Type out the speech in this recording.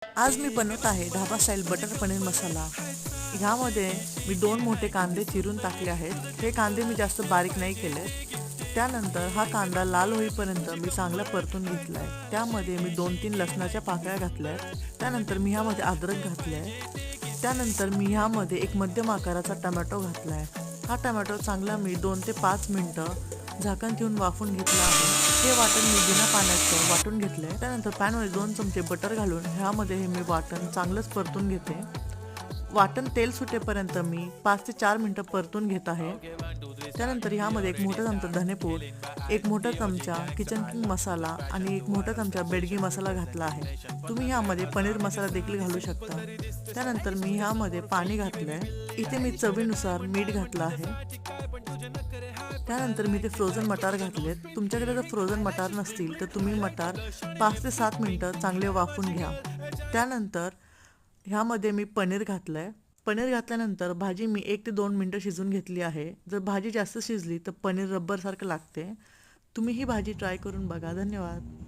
आज मी बनवत आहे ढाबा स्टाईल बटर पनीर मसाला। ह्यामध्ये मी 2 मोठे कांदे चिरून टाकले आहेत। हे कांदे मी जास्त बारीक नाही केले। त्यानंतर हा कांदा लाल होईपर्यंत मी चांगला परतून घेतलाय। त्यामध्ये मी 2-3 लसणाच्या पाकळ्या घातल्या। त्यानंतर मी ह्यामध्ये अद्रक घातले। त्यानंतर मी ह्यामध्ये एक मध्यम आकाराचा टोमॅटो घातलाय। हा टोमॅटो चांगला मी 2 ते 5 मिनिटं झाकण ठेवून वाफून घेतला आहे। हे वाटण मी बिना पाण्याचं वाटून घेतले। त्यानंतर पॅनमध्ये 2 चमचे बटर घालून ह्यामध्ये हे मी वाटण चांगलंच परतून घेते। वाटण तेल सुटेपर्यंत मी 5 ते 4 मिनिटं परतून घेत आहे। त्यानंतर ह्यामध्ये एक मोठा चमचा धनेपूड, एक मोठा चमचा किचन किंग मसाला आणि एक मोठा चमचा बेडगी मसाला घातला आहे। तुम्ही ह्यामध्ये पनीर मसाला देखील घालू शकता। त्यानंतर मी ह्यामध्ये पाणी घातलंय। इथे मी चवीनुसार मीठ घातलं आहे। त्यानंतर मी ते फ्रोझन मटार घातलेत। तुमच्याकडे जर फ्रोझन मटार नसतील तर तुम्ही मटार 5 ते 7 मिनिटं चांगले वाफून घ्या। त्यानंतर ह्यामध्ये मी पनीर घातलंय। पनीर घातल्यानंतर भाजी मी 1 ते 2 मिनिटं शिजवून घेतली आहे। जर भाजी जास्त शिजली तर पनीर रब्बरसारखं लागते। तुम्ही ही भाजी ट्राय करून बघा। धन्यवाद।